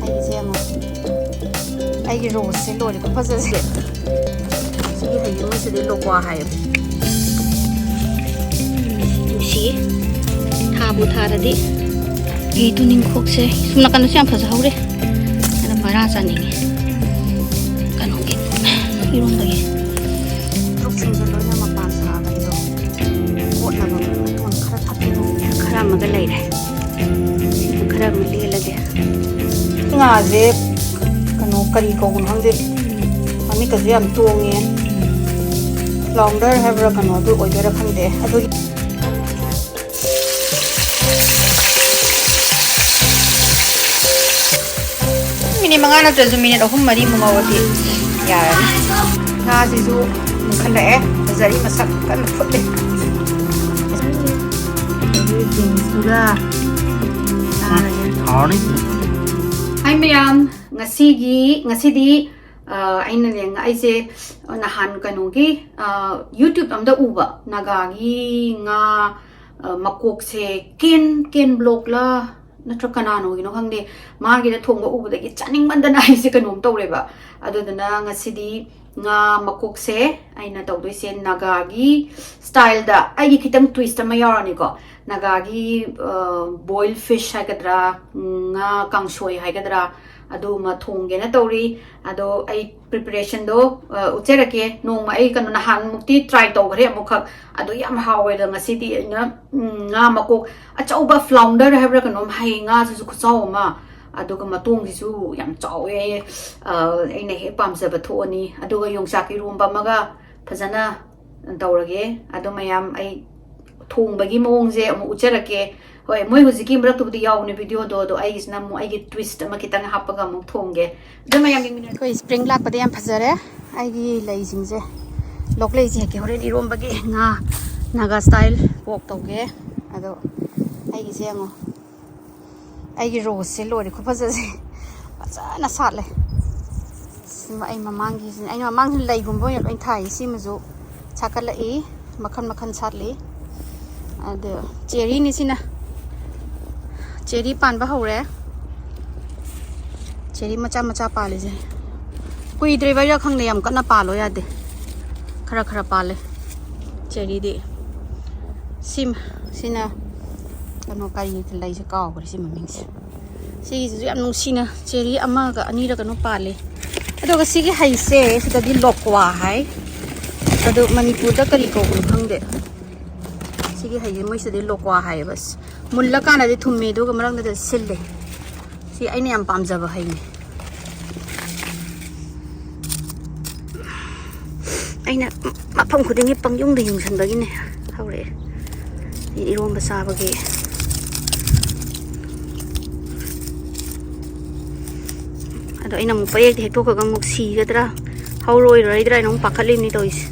ꯑꯩꯒꯤꯁꯦ ꯌꯦꯡꯉꯣ ꯑꯩꯒꯤ ꯔꯣꯁꯁꯦ ꯂꯣꯏꯔꯦ ꯈꯨꯐꯖꯁꯦ ꯁꯤꯒꯤ ꯍꯩꯒꯤ ꯃꯣꯏꯁꯤꯗꯤ ꯂꯣꯛꯋꯥ ꯍꯥꯏꯌꯦꯕ ꯅꯨꯡꯁꯤ ꯊꯥꯕꯨ ꯊꯥꯔꯗꯤ ꯑꯩ ꯇꯨꯅꯤꯡꯈꯣꯛꯁꯦ ꯁꯨꯝ ꯅꯥꯀꯟꯗꯁꯨ ꯌꯥꯝ ꯐꯖꯍꯧꯔꯦ ꯑꯗ ꯃꯔꯥ ꯆꯥꯅꯤꯡꯉꯦ ꯀꯩꯅꯣꯒꯤ ꯏꯔꯣꯝꯕꯒꯤ ꯇ꯭ꯔꯨꯛꯁꯤꯡꯁꯦ ꯂꯣꯏꯅ ꯃꯄꯥꯟ ꯁꯥꯕꯒꯤꯗꯣ ꯀꯣꯠꯅꯕ ꯃꯇꯣꯟ ꯈꯔ ꯊꯛꯄꯤꯗꯣ ꯈꯔ ꯑꯃꯒ ꯂꯩꯔꯦ ꯁꯤꯁꯨ ꯈꯔ ꯑꯃ ꯂꯦꯜꯂꯒꯦ ꯉꯥꯁꯦ ꯀꯩꯅꯣ ꯀꯔꯤ ꯀꯧꯕꯅꯣ ꯈꯪꯗꯦ ꯃꯃꯤꯠꯀꯁꯨ ꯌꯥꯝ ꯇꯣꯡꯉꯦ ꯐ꯭ꯂꯥꯎꯟꯗꯔ ꯍꯥꯏꯕ꯭ꯔꯥ ꯀꯩꯅꯣ ꯑꯗꯨ ꯑꯣꯏꯗꯣꯏꯔꯥ ꯈꯪꯗꯦ ꯑꯗꯨꯒꯤ मिनिट 5 नत्रसु मिनिट 3-4 मुंगौदी यारनीꯉꯥꯁꯤꯁꯨ ꯃꯨꯟꯈꯠꯂꯛꯑꯦ ꯐꯖꯔꯤ ꯃꯁꯛ ꯀꯟꯅ ꯐꯨꯠꯂꯤ ꯕꯤꯟꯁꯇꯨꯒ ꯆꯥꯔꯒꯦ ꯍꯥꯎꯔꯅꯤ ꯍꯥꯏ ꯃꯌꯥꯝ ꯉꯁꯤꯗꯤ ꯑꯩꯅꯅꯦ ꯑꯩꯁꯦ ꯅꯍꯥꯟ ꯀꯩꯅꯣꯒꯤ ꯌꯨꯇ꯭ꯌꯨꯕ ꯑꯝꯗ ꯎꯕ ꯅꯥꯒꯥꯒꯤ ꯉꯥ ꯃꯀꯣꯛꯁꯦ ꯀꯦꯟ ꯕ꯭ꯂꯣꯛꯂ ꯅꯠꯇ꯭ꯔ ꯀꯅꯥꯅꯣꯒꯤꯅꯣ ꯈꯪꯗꯦ ꯃꯥꯒꯤꯗ ꯊꯣꯡꯕ ꯎꯕꯗꯒꯤ ꯆꯥꯅꯤꯡꯃꯟꯗꯅ ꯑꯩꯁꯦ ꯀꯩꯅꯣꯝ ꯇꯧꯔꯦꯕ ꯑꯗꯨꯗꯨꯅ ꯉꯁꯤꯗꯤ ꯉꯥ ꯃꯀꯣꯛꯁꯦ ꯑꯩꯅ ꯇꯧꯗꯣꯏꯁꯦ ꯅꯥꯒꯥꯒꯤ ꯁ꯭ꯇꯥꯏꯜꯗ ꯑꯩꯒꯤ ꯈꯤꯇꯪ ꯇ꯭ꯋꯤꯁꯠ ꯑꯃ ꯌꯥꯎꯔꯅꯤꯀꯣ ꯅꯥꯒꯥꯒꯤ ꯕꯣꯏꯜ ꯐꯤsh 하이ꯒꯗ꯭ꯔꯥ ꯉꯥ ꯀꯥꯡꯁꯣꯏ ꯍꯥꯏꯒꯗ꯭ꯔꯥ ꯑꯗꯨꯃ ꯊꯣꯡꯒꯦꯅ ꯇꯧꯔꯤ ꯑꯗꯣ ꯑꯩ ꯄ꯭ꯔꯤꯄꯦꯔꯦꯁꯟꯗꯣ ꯎꯠꯆꯔꯛꯀꯦ ꯅꯣꯡꯃ ꯑꯩ ꯀꯩꯅꯣ ꯅꯍꯥꯟꯃꯨꯛꯇꯤ ꯇ꯭ꯔꯥꯏ ꯇꯧꯈ꯭ꯔꯦ ꯑꯃꯨꯛꯈꯛ ꯑꯗꯣ ꯌꯥꯝ ꯍꯥꯎꯋꯦꯗ ꯉꯁꯤꯗꯤ ꯑꯩꯅ ꯉꯥ ꯃꯀꯣꯛ ꯑꯆꯧꯕ ꯐ꯭ꯂꯥꯎꯟꯗꯔ ꯍꯥꯏꯕ꯭ꯔꯥ ꯀꯩꯅꯣꯝ ꯍꯩ ꯉꯥꯁꯤꯁꯨ ꯈꯨꯆꯥꯎ ꯑꯃ ꯑꯗꯨꯒ ꯃꯇꯣꯡꯁꯤꯁꯨ ꯌꯥꯝ ꯆꯥꯎꯋꯦ ꯑꯩꯅ ꯍꯦꯛ ꯄꯥꯝꯖꯕ ꯊꯣꯛꯑꯅꯤ ꯑꯗꯨꯒ ꯌꯣꯡꯆꯥꯛ ꯏꯔꯣꯝꯕ ꯑꯃꯒ ꯐꯖꯅ ꯇꯧꯔꯒꯦ ꯑꯗꯣ ꯃꯌꯥꯝ ꯑꯩ ꯊꯣꯡꯕꯒꯤ ꯃꯑꯣꯡꯁꯦ ꯑꯃꯨꯛ ꯎꯠꯆꯔꯛꯀꯦ ꯍꯣꯏ ꯃꯣꯏ ꯍꯧꯖꯤꯛꯀꯤ ꯃꯔꯛꯇꯨꯕꯨꯗꯤ ꯌꯥꯎꯕꯅꯦ ꯚꯤꯗꯤꯑꯣꯗꯣ ꯑꯗꯣ ꯑꯩꯒꯤꯁꯤꯅ ꯑꯃꯨꯛ ꯑꯩꯒꯤ ꯇ꯭ꯋꯤꯁꯠ ꯑꯃ ꯈꯤꯇꯪ ꯍꯥꯞꯄꯒ ꯑꯃꯨꯛ ꯊꯣꯡꯒꯦ ꯑꯗꯣ ꯃꯌꯥꯝ ꯌꯦꯡꯃꯤꯟꯅꯔꯦ ꯑꯩꯈꯣꯏ ꯁꯄ꯭ꯔꯤꯡ ꯂꯥꯛꯄꯗ ꯌꯥꯝ ꯐꯖꯔꯦ ꯑꯩꯒꯤ ꯂꯩꯁꯤꯡꯁꯦ ꯂꯣꯛꯂꯩꯁꯦ ꯍꯦꯛꯀꯦ ꯍꯣꯔꯦꯟ ꯏꯔꯣꯝꯕꯒꯤ ꯉꯥ ꯅꯥꯒꯥ ꯁ꯭ꯇꯥꯏꯜ ꯄꯣꯛ ꯇꯧꯒꯦ ꯑꯗꯣ ꯑꯩꯒꯤꯁꯦ ꯌꯦꯡꯉꯣ ꯑꯩꯒꯤ ꯔꯣꯁꯁꯦ ꯂꯣꯏꯔꯦ ꯈꯨꯐꯖꯁꯦ ꯐꯖꯅ ꯁꯥꯠꯂꯦ ꯑꯩ ꯃꯃꯥꯡꯒꯤꯁꯤꯅ ꯑꯩꯅ ꯃꯃꯥꯡꯁꯤꯅ ꯂꯩꯒꯨꯝꯕ ꯑꯣꯏꯅ ꯂꯣꯏ ꯊꯥꯏ ꯁꯤꯃꯁꯨ ꯁꯥꯠꯀꯠꯂꯛꯏ ꯃꯈꯟ ꯁꯥꯠꯂꯤ ꯑꯗꯣ ꯆꯦꯔꯤꯅꯤ ꯁꯤꯅ ꯆꯦꯔꯤ ꯄꯥꯟꯕ ꯍꯧꯔꯦ ꯆꯦꯔꯤ ꯃꯆꯥ ꯄꯥꯜꯂꯤꯁꯦ ꯀꯨꯏꯗ꯭ꯔꯤꯕꯩꯔꯥ ꯈꯪꯗꯦ ꯌꯥꯝ ꯀꯟꯅ ꯄꯥꯜꯂꯣ ꯌꯥꯗꯦ ꯈꯔ ꯄꯥꯜꯂꯦ ꯆꯦꯔꯤꯗꯤ ꯁꯤꯅ ꯀꯩꯅꯣ ꯀꯔꯤ ꯂꯩꯁꯦ ꯀꯥꯎꯈ꯭ꯔꯦ ꯁꯤ ꯃꯃꯤꯡꯁꯦ ꯁꯤꯒꯤꯁꯤꯁꯨ ꯌꯥꯝ ꯅꯨꯡꯁꯤꯅ ꯆꯦꯔꯤ ꯑꯃꯒ ꯑꯅꯤꯔ ꯀꯩꯅꯣ ꯄꯥꯜꯂꯤ ꯑꯗꯨꯒ ꯁꯤꯒꯤ ꯍꯩꯁꯦ ꯁꯤꯗꯗꯤ ꯂꯣꯛꯋꯥ ꯍꯥꯏ ꯑꯗꯣ ꯃꯅꯤꯄꯨꯔꯗ ꯀꯔꯤ ꯀꯧꯕꯅꯣ ꯈꯪꯗꯦ ꯁꯤꯒꯤ ꯍꯩꯁꯦ ꯃꯣꯏꯁꯤꯗꯤ ꯂꯣꯛꯋꯥ ꯍꯥꯏꯌꯦꯕ ꯃꯨꯜꯂꯀꯥꯟꯗꯗꯤ ꯊꯨꯝꯃꯦ ꯑꯗꯨꯒ ꯃꯔꯛꯇꯗꯤ ꯁꯤꯜꯂꯦ ꯁꯤ ꯑꯩꯅ ꯌꯥꯝ ꯄꯥꯝꯖꯕ ꯍꯩꯅꯤ ꯑꯩꯅ ꯃꯐꯝ ꯈꯨꯗꯤꯡꯒꯤ ꯄꯪꯌꯨꯡꯗ ꯌꯨꯡꯁꯟꯕꯒꯤꯅꯦ ꯍꯧꯔꯛꯑꯦ ꯏꯔꯣꯝꯕ ꯆꯥꯕꯒꯤ ꯑꯗꯣ ꯑꯩꯅ ꯑꯃꯨꯛ ꯄꯌꯦꯛꯇ ꯍꯦꯛꯇꯣꯛꯈ꯭ꯔꯒ ꯑꯃꯨꯛ ꯁꯤꯒꯗ꯭ꯔꯥ ꯍꯧꯔꯣꯏꯔꯣꯏꯗ꯭ꯔꯥ ꯍꯥꯏꯅ ꯑꯃꯨꯛ ꯄꯥꯈꯠꯂꯤꯕꯅꯤ ꯇꯧꯔꯤꯁꯦ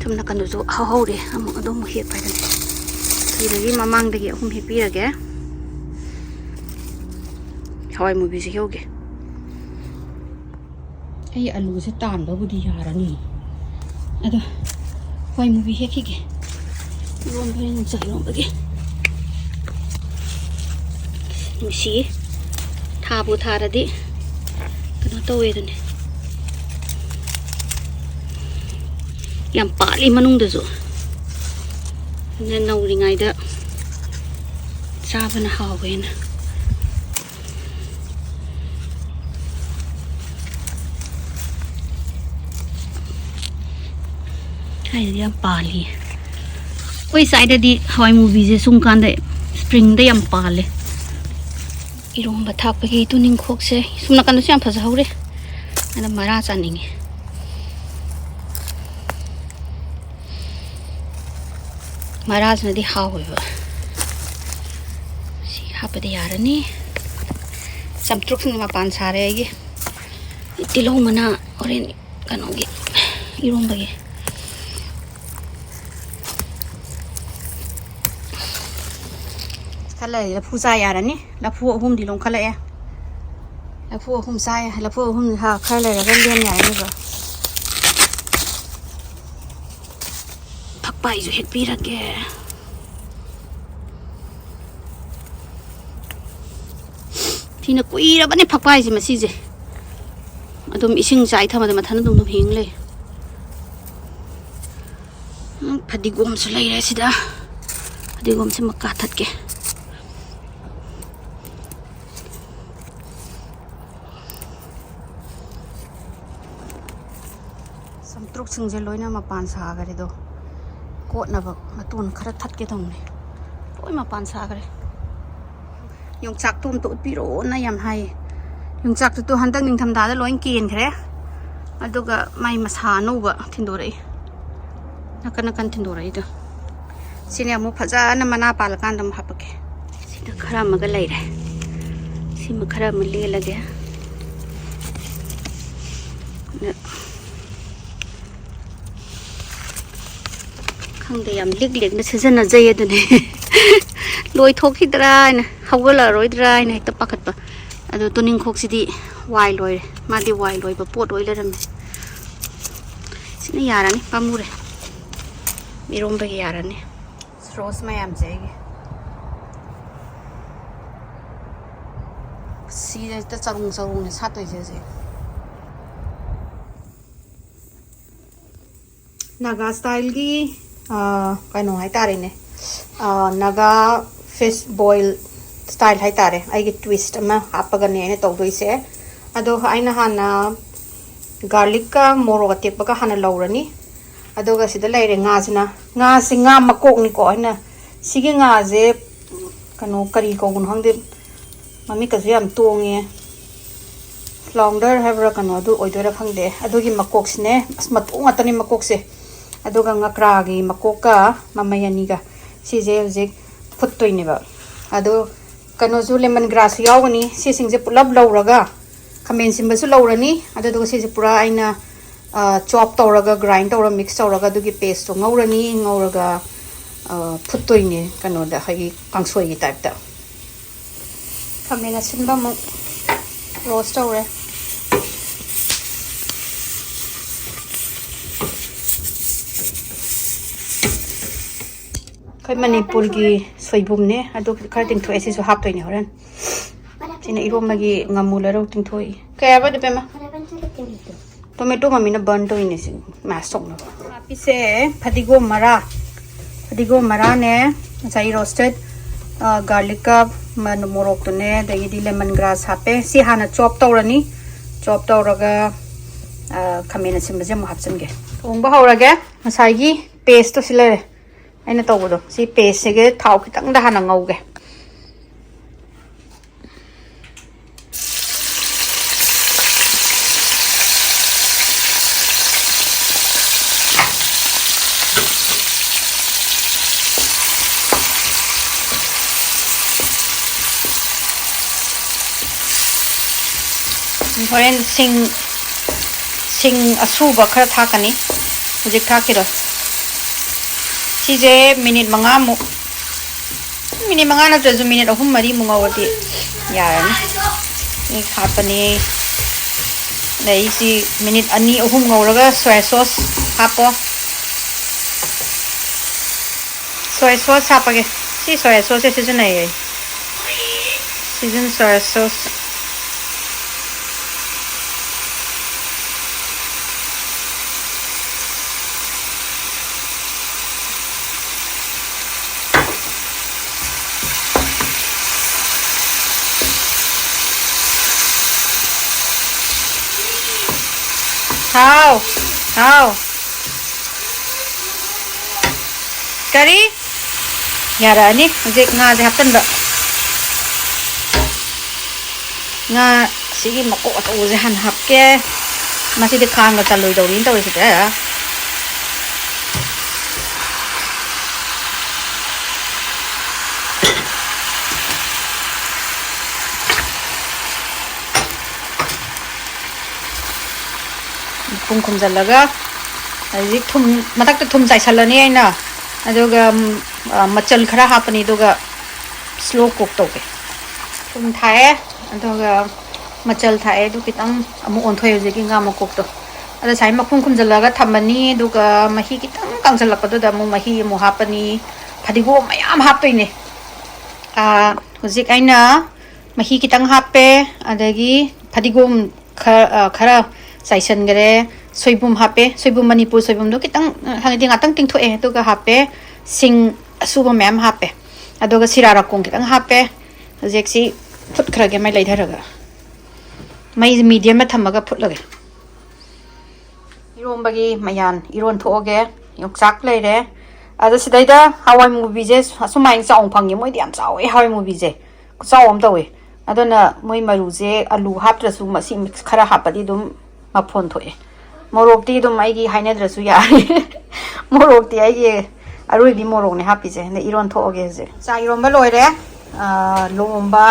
ꯁꯨꯝ ꯅꯥꯀꯟꯗꯁꯨ ꯍꯧꯍꯧꯔꯦ ꯑꯃꯨꯛ ꯑꯗꯨꯝ ꯍꯦꯛꯄ ꯍꯥꯏꯗꯅ ꯁꯤꯗꯒꯤ ꯃꯃꯥꯡꯗꯒꯤ 3 ꯍꯦꯛꯄꯤꯔꯒꯦ ꯍꯋꯥꯏ ꯃꯨꯕꯤꯁꯦ ꯍꯦꯛꯎꯒꯦ ꯑꯩ ꯑꯂꯨꯁꯦ ꯇꯥꯟꯕꯕꯨꯗꯤ ꯌꯥꯔꯅꯤ ꯑꯗꯣ ꯍꯋꯥꯏ ꯃꯨꯕꯤ ꯍꯦꯛꯈꯤꯒꯦ ꯏꯔꯣꯝꯕ ꯌꯣꯡꯆꯥꯛ ꯏꯔꯣꯝꯕꯒꯤ ꯅꯨꯡꯁꯤ ꯊꯥꯕꯨ ꯊꯥꯔꯗꯤ ꯀꯩꯅꯣ ꯇꯧꯋꯦꯗꯨꯅꯦ ꯌꯥꯝ ꯄꯥꯜꯂꯤ ꯃꯅꯨꯡꯗꯁꯨ ꯅꯧꯔꯤꯉꯩꯗ ꯆꯥꯕꯅ ꯍꯥꯎꯋꯦꯅ ꯍꯥꯏꯗꯤ ꯌꯥꯝ ꯄꯥꯜꯂꯤ ꯑꯩꯈꯣꯏ ꯁꯥꯏꯗꯗꯤ ꯍꯋꯥꯏ ꯃꯨꯕꯤꯁꯦ ꯁꯨꯝ ꯀꯥꯟꯗ ꯁꯄ꯭ꯔꯤꯡꯗ ꯌꯥꯝ ꯄꯥꯜꯂꯦ 이런 바닥에 두닝 콕세 숨나간도 참 파서 그래 나는 말하자니 말하자는데 하고요 시 하버데 야르니 삼트럭스는 반사래 이게 이tilongmana oren kanogi 이런 bag에 칼라에 라푸 사야라니 라푸 어홈 디롱 칼라에 라푸 어홈 사야 라푸 어홈 하 칼라에 갈리안 야니가 박바이주 핵비라게 Tina kuira bane phakpai si masi je adum ising chai thama de mathana dum dum hing le phadigom su lai re sida phadigom se makka that ke samtruk sing je loina ma pan sa gare do ko na ba matun khara that ke thong ne oi ma pan sa gare Yongchak tum to piro na yam hai Yongchak tu handang ning tham da da loin ken khre aduga mai masa no ba thindorei nakana kan thindorei da sine amu phaja na mana pal kan dam hapake sida khara maga lai re sima khara ma le lage khangde yam lig lig na sejana jai adune loi thoki dra na hawala roi dra na hekta pakhat pa adu tuning khok sidi wai loi ma di wai loi ba pot oi leram sine yarani pamure eromba ge yarani rose mayam jegi si ta charung charung ne sa toi je Naga style gi kaino hai tare ne Naga fish boil style hai tare ai ge twist ma apaga ne to doi se ado aina hana garlic ka moro ga tekpa ka hana laurani ado ga sida laire nga sina nga singa makok ni ko aina sigi nga je kano kari ko gun hangde mami ka yam tonge flounder havra kano adu oidora khangde ado gi makok sine asmat unga tani makok se ado ga ngakra gi makok ka mamayani ga si je je phutoi ne ba ado kano zu lemon grass yawani si singje pulab lauraga khamen simba su laurani ado do si je pura aina chop tawraga grind tawra mix tawraga dugi paste to ngaurani ngauraga phutoi ne kano da hagi kangsoi gi type da khamena sinba mo roast tawre kai manipur gi soibum ne adu khar ting thoi si so hap toi ne horan sina eromba gi ngamula ro ting thoi kaya ba de pema tomato mami na burn to ini sin masok na api se phadigom mara ne chai roasted garlic ka man morok to ne dagi di lemon grass hape si hana chop tawrani chop tawraga khamena simba je mo hapsan ge thongba hawrage masai gi paste to silare aina tawbodo si paste ge thau khitang da hana ngauge horen sing asuba khara thakani hujik thakiro sije minute manga na trazu minute ahum mari mungawati yarani ni khapani nei si minute ani ahum ngawraga soy sauce hapo soy sauce hapage si soy sauce season ai season soy sauce How? Kari? Yara ni, hujik nga je haptan ba. Nga sige mako at uze han hapke. Masih de khang ga chaloi dawin tawi sita ya. kum jalaga aji thum matak ta thum chai salani aina adoga machal khara hapani doga slow cook toke thum thae adoga machal thae du kitang amu on thoi je ki nga ma cook to ada sai ma kum jalaga thamani doga mahi kitang kang jalapado da mu mahi mu hapani phadigo mayam hapine hujik aina mahi kitang hape adagi padigom khara saisan gare soibum hape soibum manipur soibum do kitang hangdi ngatang tingtho e to ga hape sing suba mem hape adoga sirara kong kitang hape jeksi phut khrage mai leitharaga mai medium ma thamaga phutloge irombagi mayan iron thoge yongchak leire ada sidaida hawai movie je asumai chaung phangi moi diam chawe hawai movie je chawom tawe adona moi maru je alu haptrasu masi mix khara hapadi dum mafon thoe morok ti dum ai gi hainadrasu yari morok ti ai gi arui bi morok ne hapi je ne iron thoge je cha iromba loire lomba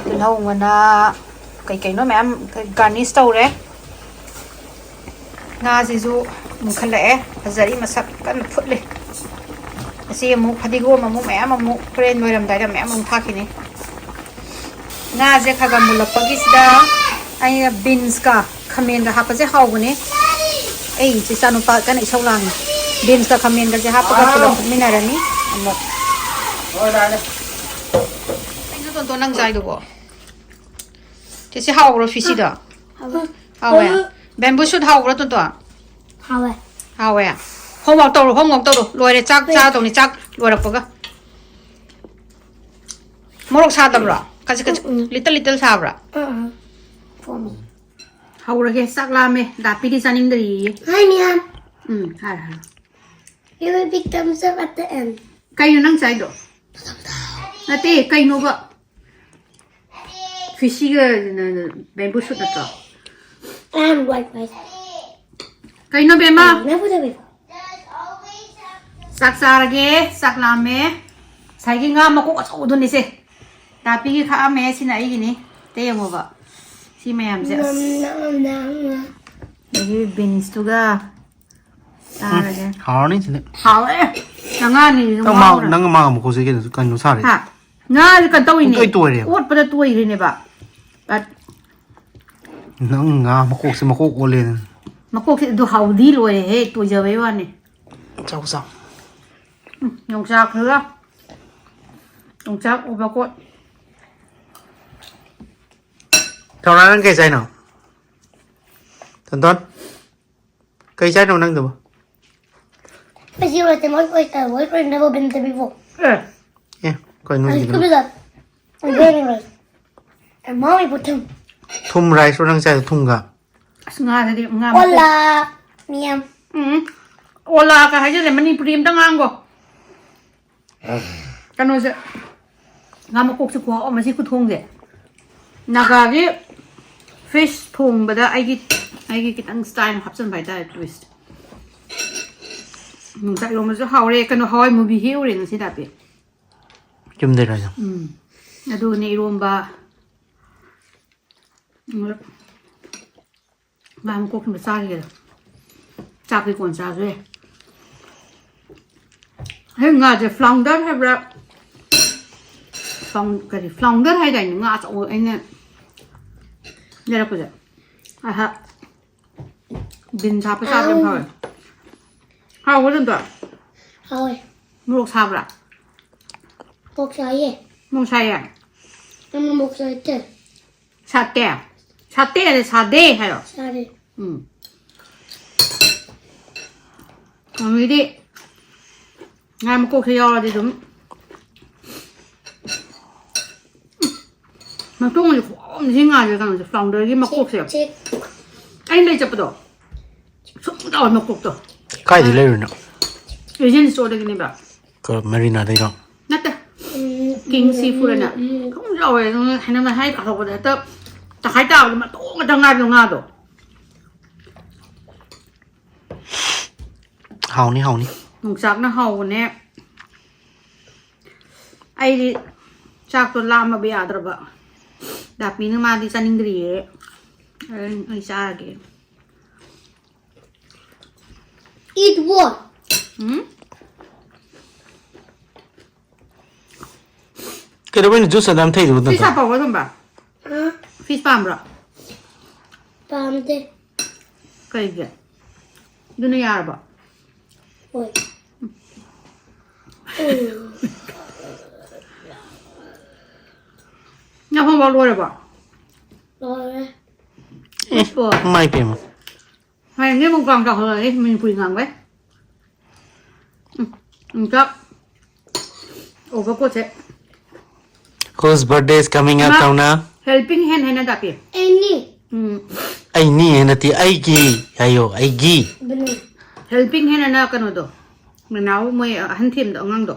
tunawngana kai kai no ma'am garnish tawre nga jisu mukhala fazari masak kan phutle asi mu phadigo mamu ma'am mu friend noiram daira ma'am mu thakini nga je khaga mulapagi sida ai beans ka khamen ga hapaje hawgune ei chi sanu pa kan isaulang beans ka khamen ga je hapaga pulam minarani amot ora ina ton nang jai do bo tisi hawro fisi da hawe bamboo shoot hawro ton to hawe homework to loire chak cha to ni chak lora paga morok sa dabra kaji little sabra for me. hawra ge sak la me da pidi saning dri Hi, Mia. ha You will pick thumbs up at the end. kai no nang jai do ate kai no ba fisi ga bamboo shoot da to And white rice. kai no be ma Never the before. sak sarage sak la me sai gi nga ma ko achau do ni se da pi gi kha me sina ai gi ni te yango ba si mayam je No. 이 beans tuga sarage 하니 진짜 hawe nangani nang ma mo ko se ke kan no sare ha nga ka tawi ni Tuwi. ot pada tuwi ri ne ba but nang nga mo ko se mo ko ole makok si do haudi lo he tu jawe wa ni chau sa Yongchak nữa Yongchak uba ko thằng nào cái trái nào thằng Tuấn cây trái nào năng được không But you were the boyfriend never been there before. yeah coi nó I gì could nữa do that. I'm very right. And mommy put him. thum rice nó năng trái thum cả nga jadi nga Hola, Mia. ola ka haje le mani prim tang ang ko kanu se nga makok se ko o ma si ku thong je naga gi fish thong bada ai gi kitang style hapsan bai da twist sa ro ma se hawre kanu hawai movie hi ure ngi da pe chum đây rồi adu ni eromba ba mo ko kin sa ge cha cái con sa rồi hay nga je flounder hay bra cái flounder hay đánh nga cho anh nè đây là cái gì ha bin sa pa sa dem thôi how was it How? mua sa bra Một trái gì? mua sa ya Em một trái tê. sa te là sa de hay rồi Sao đi? Còn đi ngay một cô theo thì đúng mà chung là khổ mình xin ngay rồi càng phòng đời cái mà cô theo Check. anh đây chụp đồ sống đòi một cục đồ cái gì lấy rồi nè cái gì số đây cái này bảo cái marina đây đó nát ta king seafood nè không rồi hay là hay cả đồ đấy tớ ta hay tao mà tổ người ta ngay đồ hào ní nông sản nó hầu nè ai đi chắc tôi làm mà bây giờ rồi bạn đạp pin mà đi sang Inggris ai xa kìa Eat what? cái đó bên juice làm thay được fish sao bảo không bà fish farm rồi Palm tê. cái gì đứa này à bà Ôi. Nhà phong bao luôn rồi bỏ. Rồi. Mai bìm. Hay nghe một vòng trọc rồi mình quỳ ngang đấy. Chắc. Overcoat sẽ. Whose birthday is coming up now na? Helping hand hay là đặc biệt. Any. Ai ni na ti ai gi. Ayo, ai gi. Bener. Helping hand là cái nào đó. Mình nấu mới hắn thêm đó ngang đó.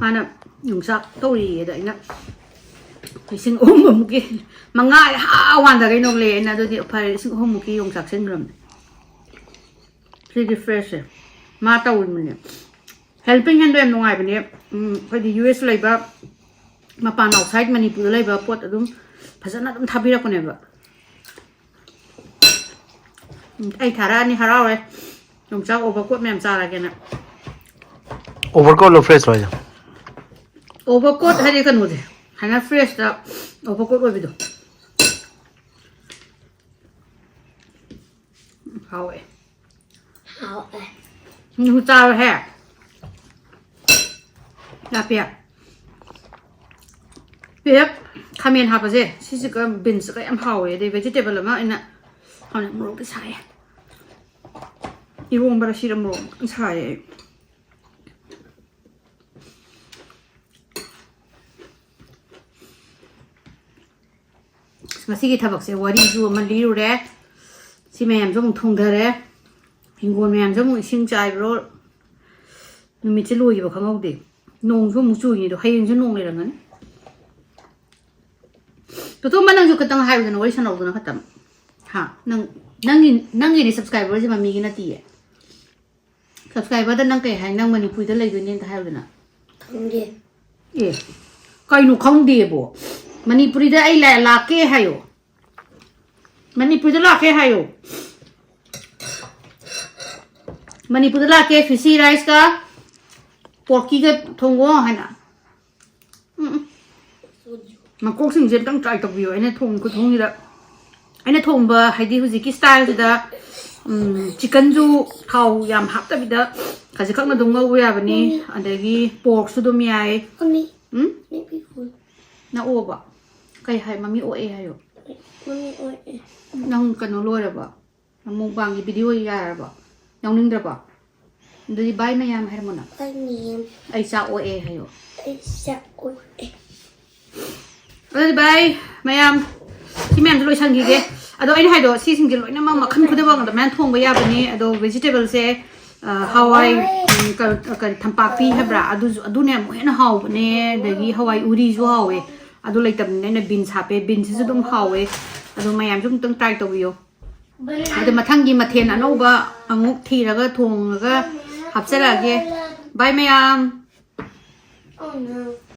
Anh Yongchak tôi đi đấy nè. Thì sinh một cái mà ngại hoàn cả cái nông lệ này tôi thì phải sinh một cái Yongchak sinh rồi. Pretty fresh. Mà tao mình nè. Helping hand em nông ai bên này. Phải đi US lấy ba. Mà pan outside Manipur lấy ba pot đúng. Phải rất là đúng thà biết con này vậy. Ai khara ni khara rồi. Yongchak overcoat mềm ra là cái này. Overcoat lo fresh rồi. Overcoat hay cái nào đấy. Hay là fresh đó. Overcoat rồi bây giờ. Hào ấy. Hảo ấy. Nhưng sao hả? Đặc biệt. Biết. Khamen hạp gì? Chỉ cái bình sẽ cái em hào ấy. Để vegetable là mà anh ạ. Hào này mua cái xài. Iwong bara sira mua cái xài. Masih kita bakse wari ju mandi ure si mayam jo mung thong dare hingol mayam jo mung sing chai ro numi che loi ba khangau de nong jo mung chu ni do hayin jo nong le rangan to manang ju katang hai do wari sanau do na khatam ha nang ni subscriber ji ma mi gi na ti subscriber da nang kai hai nang mani pui da lai do nen ta hai do na Không đi. e kai nu khong de bo Manipuri da ai la ke hayo. Manipuri da la ke hayo. Manipuri da la ke fishy rice ka porky ka thonggo hana. Mà cô sinh viên đang try tập biểu anh ấy thong cái thong gì đó. Anh ấy thong ba hay đi huji cái style gì đó. Chicken ju thau yam hấp ta bị đó. Cái gì khác nó đúng ngầu vậy à bên anh đấy pork su đom yai. Mami. Maybe cool. Na ô ba. Cái hay mami ô e hayo. Mami ơi. Nang kano lo ra ba. Nang mong bang video ya ra ba. Nang ning ra ba. Ndi bai ma yam hay mo na. Anh em. Ai sa ô e hayo. Anh sẽ ôi. Ndi bai ma yam. Ki men lo sang gi ge. Ado ai hay do si sing gi lo na ma khan khu de ba ngam man thong ba ya ba ni ado vegetable se hawai ka thampa pi hebra adu ne mo hena haw ne dagi hawai uri ju hawe adu lai tam ne beans hape beans su dum hawe adu mayam jum tang try to yo adu mathang gi mathen anoba amuk thiraga thong ga hapsala ge bye mayam Oh no.